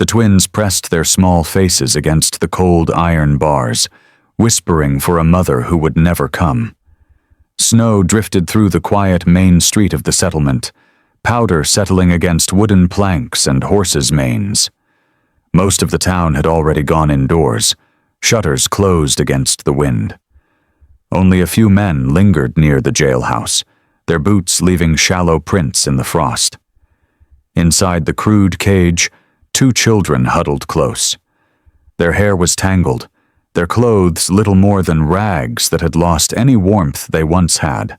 The twins pressed their small faces against the cold iron bars, whispering for a mother who would never come. Snow drifted through the quiet main street of the settlement, powder settling against wooden planks and horses' manes. Most of the town had already gone indoors, shutters closed against the wind. Only a few men lingered near the jailhouse, their boots leaving shallow prints in the frost. Inside the crude cage, 2 children huddled close. Their hair was tangled, their clothes little more than rags that had lost any warmth they once had.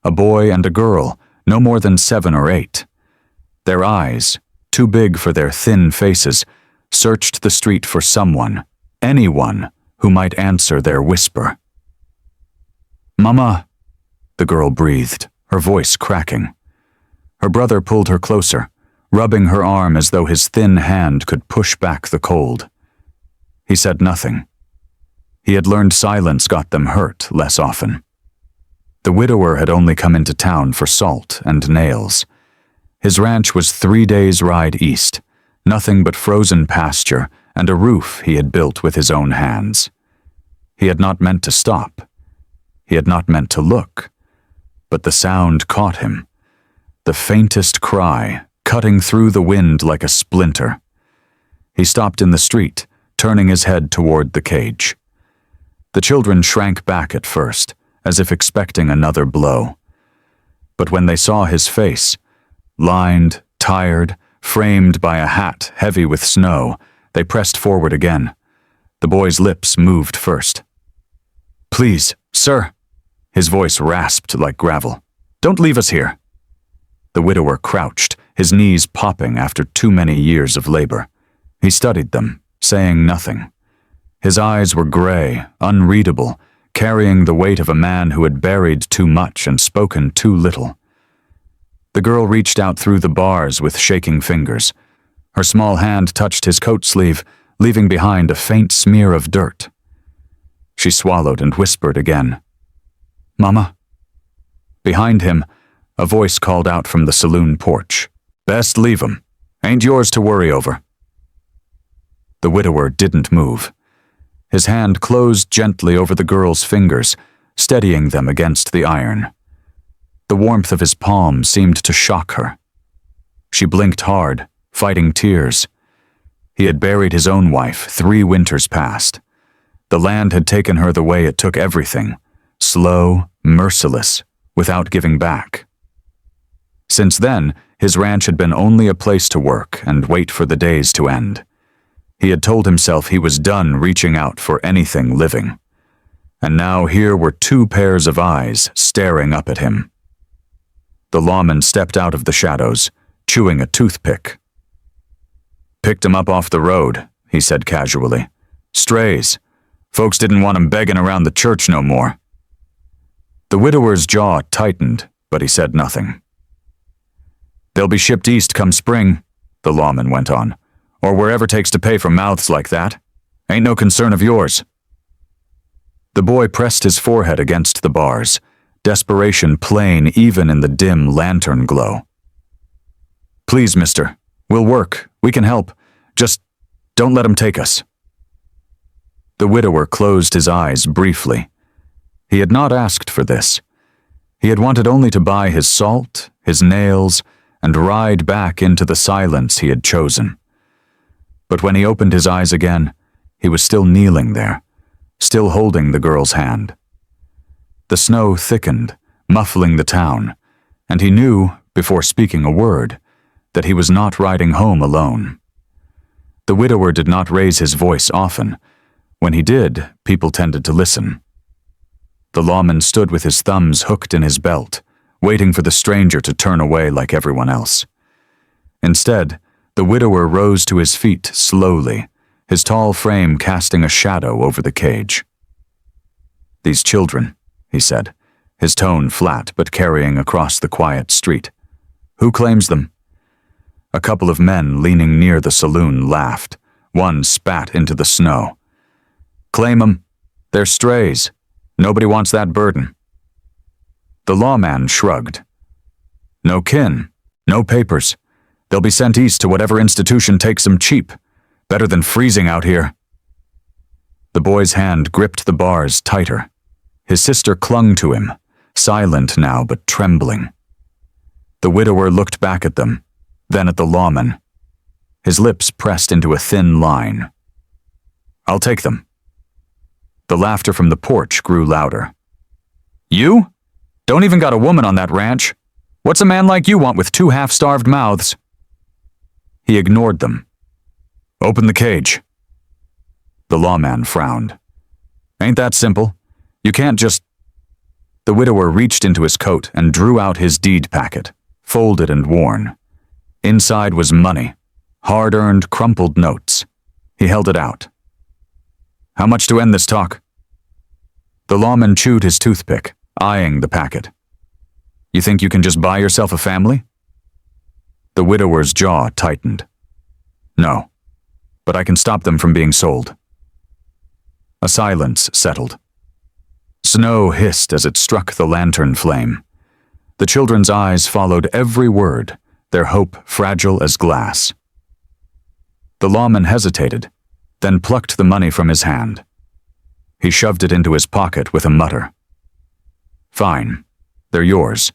A boy and a girl, no more than 7 or 8. Their eyes, too big for their thin faces, searched the street for someone, anyone, who might answer their whisper. "Mama," the girl breathed, her voice cracking. Her brother pulled her closer, rubbing her arm as though his thin hand could push back the cold. He said nothing. He had learned silence got them hurt less often. The widower had only come into town for salt and nails. His ranch was 3 days' ride east, nothing but frozen pasture and a roof he had built with his own hands. He had not meant to stop. He had not meant to look. But the sound caught him. The faintest cry, cutting through the wind like a splinter. He stopped in the street, turning his head toward the cage. The children shrank back at first, as if expecting another blow. But when they saw his face, lined, tired, framed by a hat heavy with snow, they pressed forward again. The boy's lips moved first. "Please, sir," his voice rasped like gravel. "Don't leave us here." The widower crouched, his knees popping after too many years of labor. He studied them, saying nothing. His eyes were gray, unreadable, carrying the weight of a man who had buried too much and spoken too little. The girl reached out through the bars with shaking fingers. Her small hand touched his coat sleeve, leaving behind a faint smear of dirt. She swallowed and whispered again, "Mama?" Behind him, a voice called out from the saloon porch, "Best leave 'em. Ain't yours to worry over." The widower didn't move. His hand closed gently over the girl's fingers, steadying them against the iron. The warmth of his palm seemed to shock her. She blinked hard, fighting tears. He had buried his own wife 3 winters past. The land had taken her the way it took everything, slow, merciless, without giving back. Since then, his ranch had been only a place to work and wait for the days to end. He had told himself he was done reaching out for anything living. And now here were 2 pairs of eyes staring up at him. The lawman stepped out of the shadows, chewing a toothpick. "Picked 'em up off the road," he said casually. "Strays. Folks didn't want 'em begging around the church no more." The widower's jaw tightened, but he said nothing. "They'll be shipped east come spring," the lawman went on, "or wherever takes to pay for mouths like that. Ain't no concern of yours." The boy pressed his forehead against the bars, desperation plain even in the dim lantern glow. "Please, mister, we'll work, we can help. Just don't let 'em take us." The widower closed his eyes briefly. He had not asked for this. He had wanted only to buy his salt, his nails, and ride back into the silence he had chosen. But when he opened his eyes again, he was still kneeling there, still holding the girl's hand. The snow thickened, muffling the town, and he knew, before speaking a word, that he was not riding home alone. The widower did not raise his voice often. When he did, people tended to listen. The lawman stood with his thumbs hooked in his belt, waiting for the stranger to turn away like everyone else. Instead, the widower rose to his feet slowly, his tall frame casting a shadow over the cage. "These children," he said, his tone flat but carrying across the quiet street. "Who claims them?" A couple of men leaning near the saloon laughed. One spat into the snow. "Claim 'em. They're strays. Nobody wants that burden." The lawman shrugged. "No kin, no papers. They'll be sent east to whatever institution takes them cheap. Better than freezing out here. The boy's hand gripped the bars tighter. His sister clung to him, silent now but trembling. The widower looked back at them, then at the lawman. His lips pressed into a thin line. "I'll take them." The laughter from the porch grew louder. "You? Don't even got a woman on that ranch. What's a man like you want with 2 half-starved mouths?" He ignored them. "Open the cage." The lawman frowned. "Ain't that simple? You can't just—" The widower reached into his coat and drew out his deed packet, folded and worn. Inside was money, hard-earned, crumpled notes. He held it out. "How much to end this talk?" The lawman chewed his toothpick, eyeing the packet. "You think you can just buy yourself a family?" The widower's jaw tightened. "No, but I can stop them from being sold." A silence settled. Snow hissed as it struck the lantern flame. The children's eyes followed every word, their hope fragile as glass. The lawman hesitated, then plucked the money from his hand. He shoved it into his pocket with a mutter. "Fine, they're yours.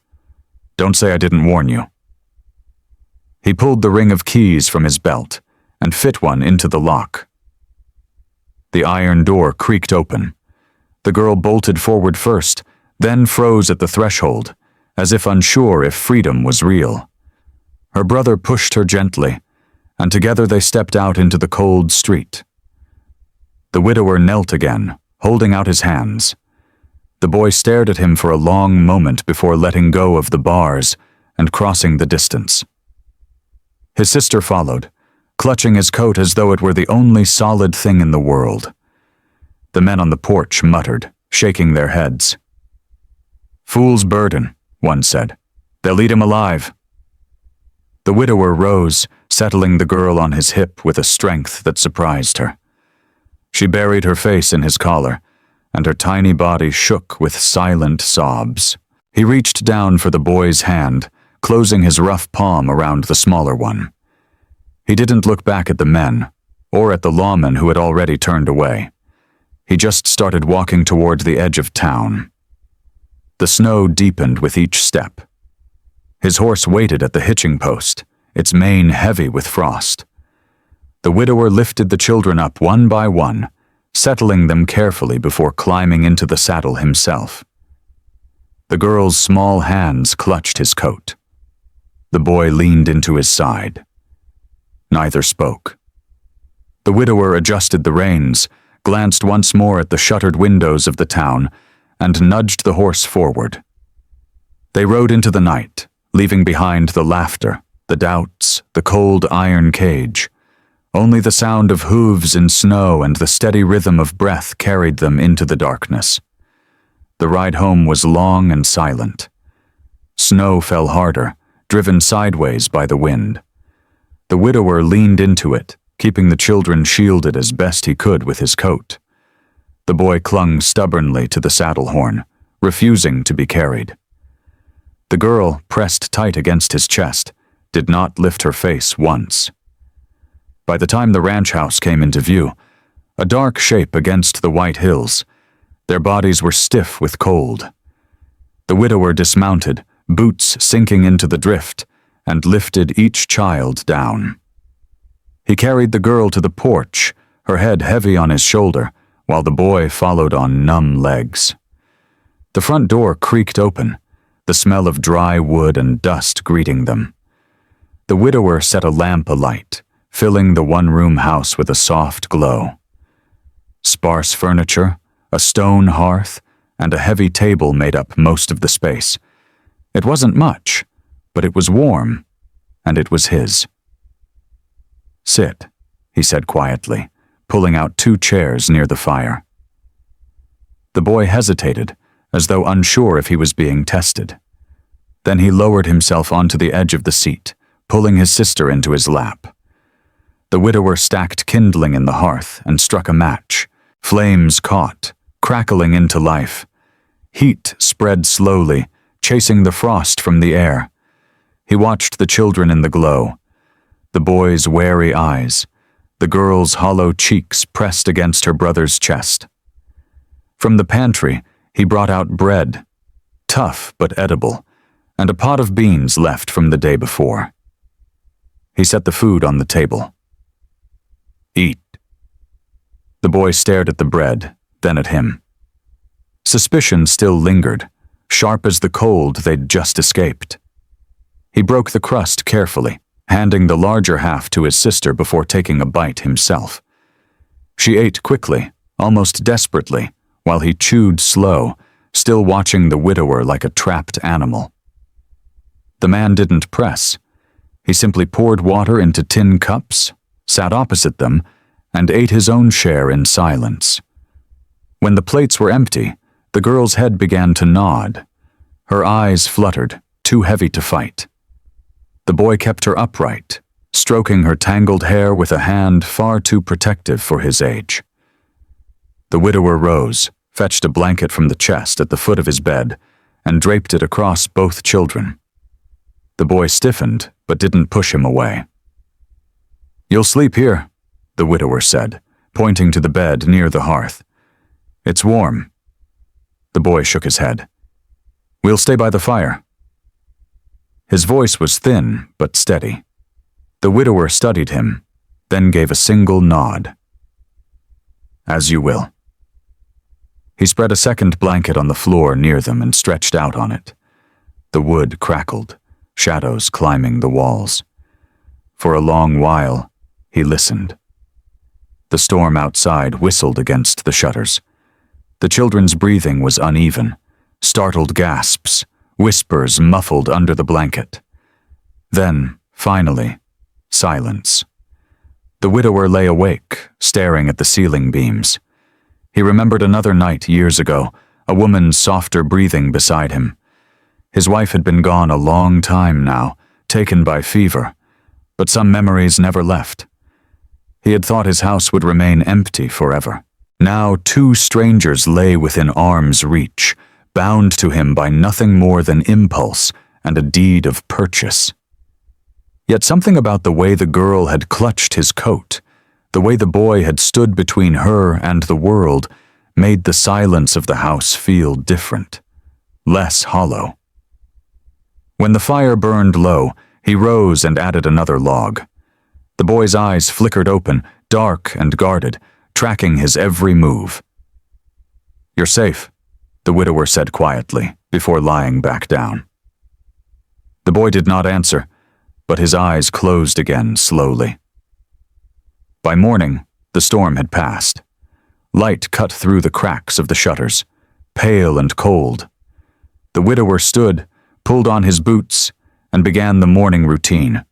Don't say I didn't warn you." He pulled the ring of keys from his belt and fit one into the lock. The iron door creaked open. The girl bolted forward first, then froze at the threshold, as if unsure if freedom was real. Her brother pushed her gently, and together they stepped out into the cold street. The widower knelt again, holding out his hands. The boy stared at him for a long moment before letting go of the bars and crossing the distance. His sister followed, clutching his coat as though it were the only solid thing in the world. The men on the porch muttered, shaking their heads. "Fool's burden," one said. "They'll eat him alive." The widower rose, settling the girl on his hip with a strength that surprised her. She buried her face in his collar, and her tiny body shook with silent sobs. He reached down for the boy's hand, closing his rough palm around the smaller one. He didn't look back at the men, or at the lawman who had already turned away. He just started walking toward the edge of town. The snow deepened with each step. His horse waited at the hitching post, its mane heavy with frost. The widower lifted the children up one by one, settling them carefully before climbing into the saddle himself. The girl's small hands clutched his coat. The boy leaned into his side. Neither spoke. The widower adjusted the reins, glanced once more at the shuttered windows of the town, and nudged the horse forward. They rode into the night, leaving behind the laughter, the doubts, the cold iron cage. Only the sound of hooves in snow and the steady rhythm of breath carried them into the darkness. The ride home was long and silent. Snow fell harder, driven sideways by the wind. The widower leaned into it, keeping the children shielded as best he could with his coat. The boy clung stubbornly to the saddle horn, refusing to be carried. The girl, pressed tight against his chest, did not lift her face once. By the time the ranch house came into view, a dark shape against the white hills, their bodies were stiff with cold. The widower dismounted, boots sinking into the drift, and lifted each child down. He carried the girl to the porch, her head heavy on his shoulder, while the boy followed on numb legs. The front door creaked open, the smell of dry wood and dust greeting them. The widower set a lamp alight, filling the one-room house with a soft glow. Sparse furniture, a stone hearth, and a heavy table made up most of the space. It wasn't much, but it was warm, and it was his. "Sit," he said quietly, pulling out 2 chairs near the fire. The boy hesitated, as though unsure if he was being tested. Then he lowered himself onto the edge of the seat, pulling his sister into his lap. The widower stacked kindling in the hearth and struck a match. Flames caught, crackling into life. Heat spread slowly, chasing the frost from the air. He watched the children in the glow. the boy's wary eyes, the girl's hollow cheeks pressed against her brother's chest. From the pantry, he brought out bread, tough but edible, and a pot of beans left from the day before. He set the food on the table. "Eat." The boy stared at the bread, then at him. Suspicion still lingered, sharp as the cold they'd just escaped. He broke the crust carefully, handing the larger half to his sister before taking a bite himself. She ate quickly, almost desperately, while he chewed slow, still watching the widower like a trapped animal. The man didn't press. He simply poured water into tin cups, sat opposite them, and ate his own share in silence. When the plates were empty, the girl's head began to nod. Her eyes fluttered, too heavy to fight. The boy kept her upright, stroking her tangled hair with a hand far too protective for his age. The widower rose, fetched a blanket from the chest at the foot of his bed, and draped it across both children. The boy stiffened, but didn't push him away. "You'll sleep here," the widower said, pointing to the bed near the hearth. "It's warm." The boy shook his head. "We'll stay by the fire." His voice was thin, but steady. The widower studied him, then gave a single nod. "As you will." He spread a second blanket on the floor near them and stretched out on it. The wood crackled, shadows climbing the walls. For a long while, he listened. The storm outside whistled against the shutters. The children's breathing was uneven, startled gasps, whispers muffled under the blanket. Then, finally, silence. The widower lay awake, staring at the ceiling beams. He remembered another night years ago, a woman's softer breathing beside him. His wife had been gone a long time now, taken by fever, but some memories never left. He had thought his house would remain empty forever. Now 2 strangers lay within arm's reach, bound to him by nothing more than impulse and a deed of purchase. Yet something about the way the girl had clutched his coat, the way the boy had stood between her and the world, made the silence of the house feel different, less hollow. When the fire burned low, he rose and added another log. The boy's eyes flickered open, dark and guarded, tracking his every move. "You're safe," the widower said quietly, before lying back down. The boy did not answer, but his eyes closed again slowly. By morning, the storm had passed. Light cut through the cracks of the shutters, pale and cold. The widower stood, pulled on his boots, and began the morning routine.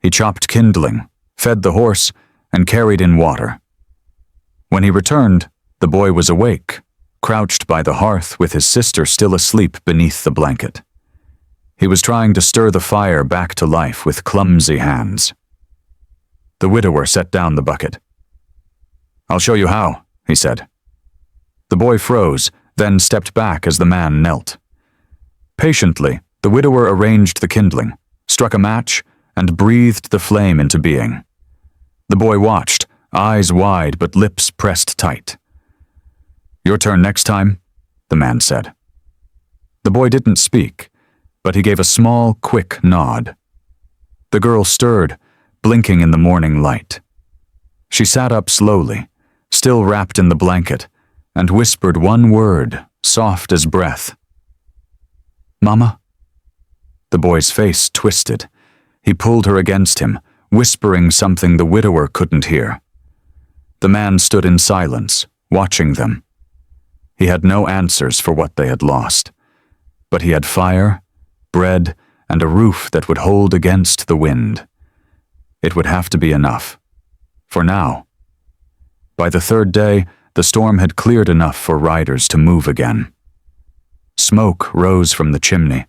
He chopped kindling, fed the horse, and carried in water. When he returned, the boy was awake, crouched by the hearth with his sister still asleep beneath the blanket. He was trying to stir the fire back to life with clumsy hands. The widower set down the bucket. "I'll show you how," he said. The boy froze, then stepped back as the man knelt. Patiently, the widower arranged the kindling, struck a match, and breathed the flame into being. The boy watched, eyes wide but lips pressed tight. "Your turn next time," the man said. The boy didn't speak, but he gave a small, quick nod. The girl stirred, blinking in the morning light. She sat up slowly, still wrapped in the blanket, and whispered one word, soft as breath. "Mama?" The boy's face twisted. He pulled her against him, whispering something the widower couldn't hear. The man stood in silence, watching them. He had no answers for what they had lost, but he had fire, bread, and a roof that would hold against the wind. It would have to be enough. For now. By the 3rd day, the storm had cleared enough for riders to move again. Smoke rose from the chimney,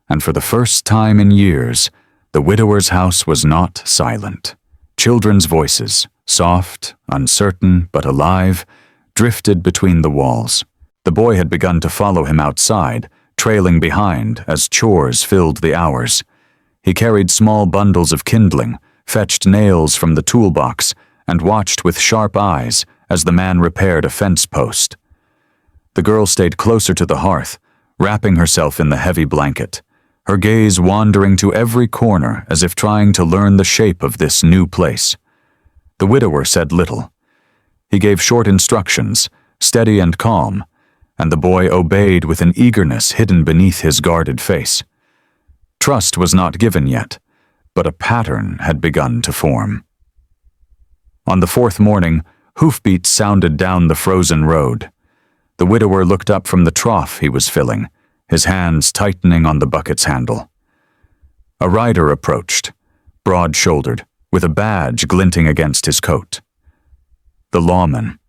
and for the first time in years, the widower's house was not silent. Children's voices, soft, uncertain, but alive, drifted between the walls. The boy had begun to follow him outside, trailing behind as chores filled the hours. He carried small bundles of kindling, fetched nails from the toolbox, and watched with sharp eyes as the man repaired a fence post. The girl stayed closer to the hearth, wrapping herself in the heavy blanket, her gaze wandering to every corner as if trying to learn the shape of this new place. The widower said little. He gave short instructions, steady and calm, and the boy obeyed with an eagerness hidden beneath his guarded face. Trust was not given yet, but a pattern had begun to form. On the fourth morning, hoofbeats sounded down the frozen road. The widower looked up from the trough he was filling, his hands tightening on the bucket's handle. A rider approached, broad-shouldered, with a badge glinting against his coat. The lawman.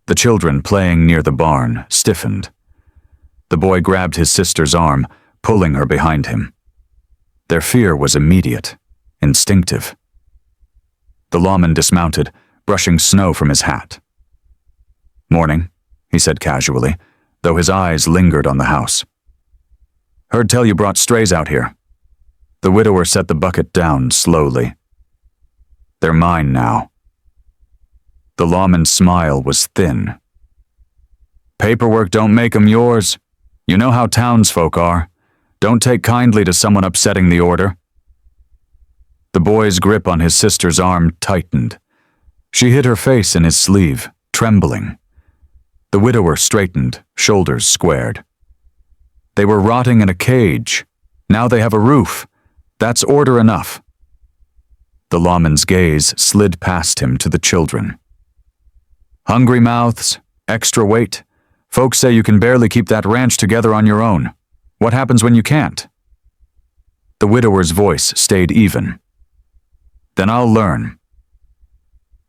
The children playing near the barn stiffened. The boy grabbed his sister's arm, pulling her behind him. Their fear was immediate, instinctive. The lawman dismounted, brushing snow from his hat. "Morning," he said casually, though his eyes lingered on the house. "Heard tell you brought strays out here." The widower set the bucket down slowly. "They're mine now." The lawman's smile was thin. "Paperwork don't make 'em yours. You know how townsfolk are. Don't take kindly to someone upsetting the order." The boy's grip on his sister's arm tightened. She hid her face in his sleeve, trembling. The widower straightened, shoulders squared. "They were rotting in a cage. Now they have a roof. That's order enough." The lawman's gaze slid past him to the children. "Hungry mouths, extra weight. Folks say you can barely keep that ranch together on your own. What happens when you can't?" The widower's voice stayed even. "Then I'll learn."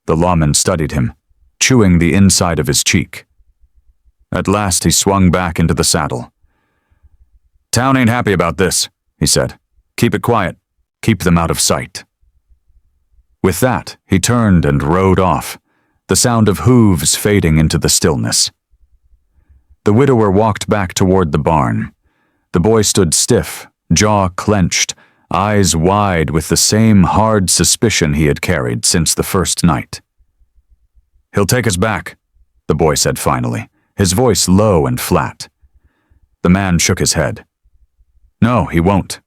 The lawman studied him, chewing the inside of his cheek. At last he swung back into the saddle. "Town ain't happy about this," he said. "Keep it quiet. Keep them out of sight." With that, he turned and rode off, the sound of hooves fading into the stillness. The widower walked back toward the barn. The boy stood stiff, jaw clenched, eyes wide with the same hard suspicion he had carried since the first night. "He'll take us back," the boy said finally, his voice low and flat. The man shook his head. "No, he won't.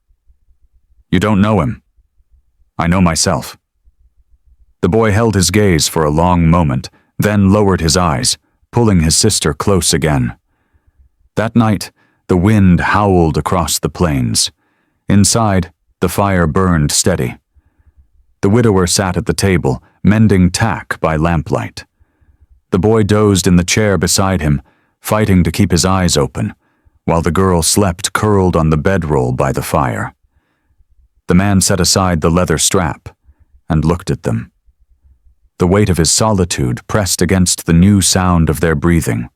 You don't know him. I know myself." The boy held his gaze for a long moment, then lowered his eyes, pulling his sister close again. That night, the wind howled across the plains. Inside, the fire burned steady. The widower sat at the table, mending tack by lamplight. The boy dozed in the chair beside him, fighting to keep his eyes open, while the girl slept curled on the bedroll by the fire. The man set aside the leather strap and looked at them. The weight of his solitude pressed against the new sound of their breathing,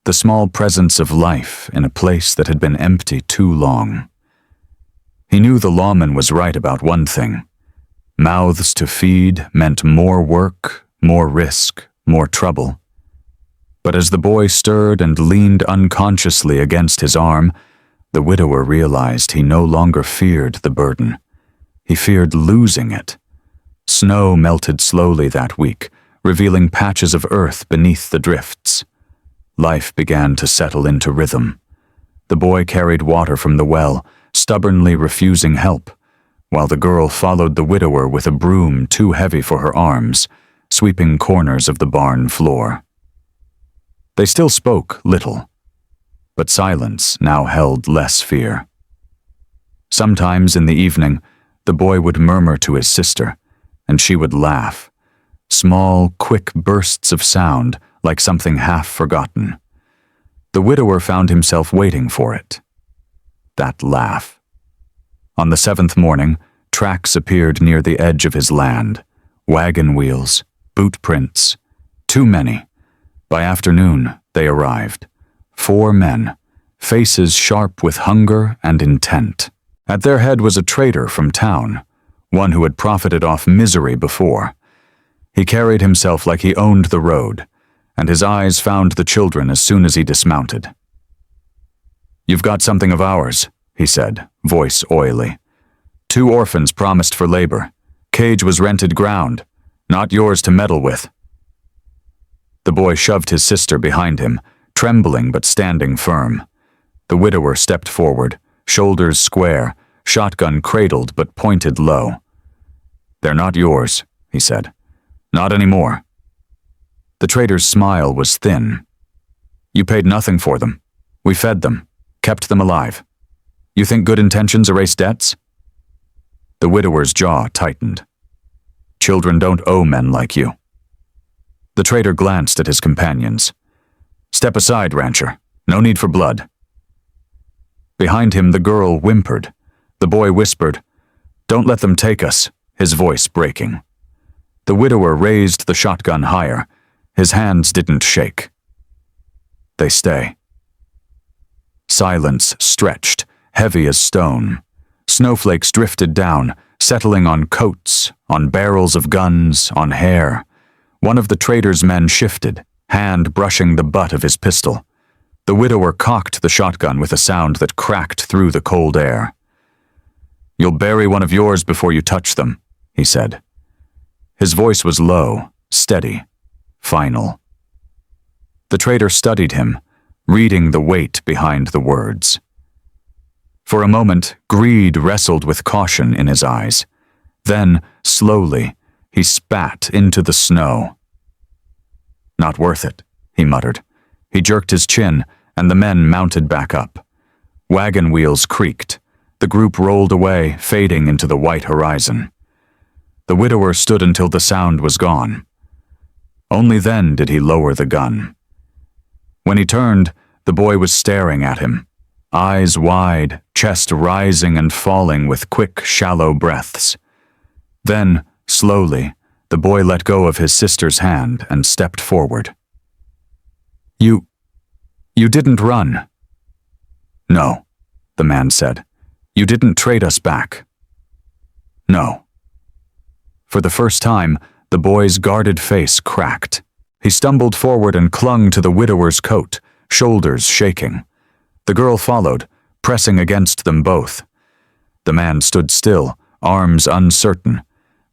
the small presence of life in a place that had been empty too long. He knew the lawman was right about one thing. Mouths to feed meant more work, more risk, more trouble. But as the boy stirred and leaned unconsciously against his arm, the widower realized he no longer feared the burden. He feared losing it. Snow melted slowly that week, revealing patches of earth beneath the drifts. Life began to settle into rhythm. The boy carried water from the well, stubbornly refusing help, while the girl followed the widower with a broom too heavy for her arms, sweeping corners of the barn floor. They still spoke little, but silence now held less fear. Sometimes in the evening, the boy would murmur to his sister, and she would laugh, small, quick bursts of sound like something half forgotten. The widower found himself waiting for it. That laugh. On the seventh morning, tracks appeared near the edge of his land. Wagon wheels, boot prints. Too many. By afternoon, they arrived. 4 men, faces sharp with hunger and intent. At their head was a trader from town, one who had profited off misery before. He carried himself like he owned the road, and his eyes found the children as soon as he dismounted. "You've got something of ours," he said, voice oily. 2 orphans promised for labor. Cage was rented ground, not yours to meddle with. The boy shoved his sister behind him, trembling but standing firm. The widower stepped forward, shoulders square, shotgun cradled but pointed low. "They're not yours," he said. "Not anymore." The trader's smile was thin. "You paid nothing for them. We fed them, kept them alive. You think good intentions erase debts?" The widower's jaw tightened. "Children don't owe men like you." The trader glanced at his companions. "Step aside, rancher. No need for blood." Behind him, the girl whimpered. The boy whispered, "Don't let them take us," his voice breaking. The widower raised the shotgun higher. His hands didn't shake. "They stay." Silence stretched, heavy as stone. Snowflakes drifted down, settling on coats, on barrels of guns, on hair. One of the trader's men shifted, hand brushing the butt of his pistol. The widower cocked the shotgun with a sound that cracked through the cold air. "You'll bury one of yours before you touch them," he said. His voice was low, steady, final. The trader studied him, reading the weight behind the words. For a moment, greed wrestled with caution in his eyes. Then, slowly, he spat into the snow. "Not worth it," he muttered. He jerked his chin, and the men mounted back up. Wagon wheels creaked. The group rolled away, fading into the white horizon. The widower stood until the sound was gone. Only then did he lower the gun. When he turned, the boy was staring at him, eyes wide, chest rising and falling with quick, shallow breaths. Then, slowly, the boy let go of his sister's hand and stepped forward. You didn't run." "No," the man said. "You didn't trade us back." "No." For the first time, the boy's guarded face cracked. He stumbled forward and clung to the widower's coat, shoulders shaking. The girl followed, pressing against them both. The man stood still, arms uncertain,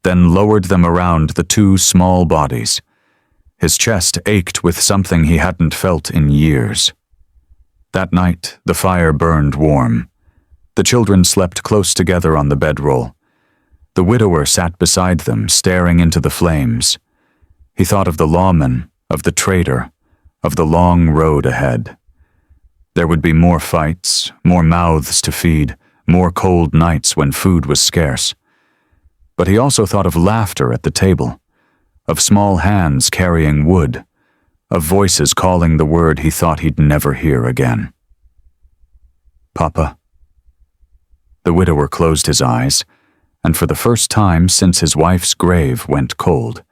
then lowered them around the two small bodies. His chest ached with something he hadn't felt in years. That night, the fire burned warm. The children slept close together on the bedroll. The widower sat beside them, staring into the flames. He thought of the lawman, of the trader, of the long road ahead. There would be more fights, more mouths to feed, more cold nights when food was scarce. But he also thought of laughter at the table, of small hands carrying wood, of voices calling the word he thought he'd never hear again. "Papa." The widower closed his eyes, and for the first time since his wife's grave went cold,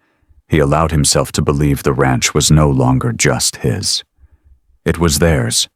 he allowed himself to believe the ranch was no longer just his. It was theirs,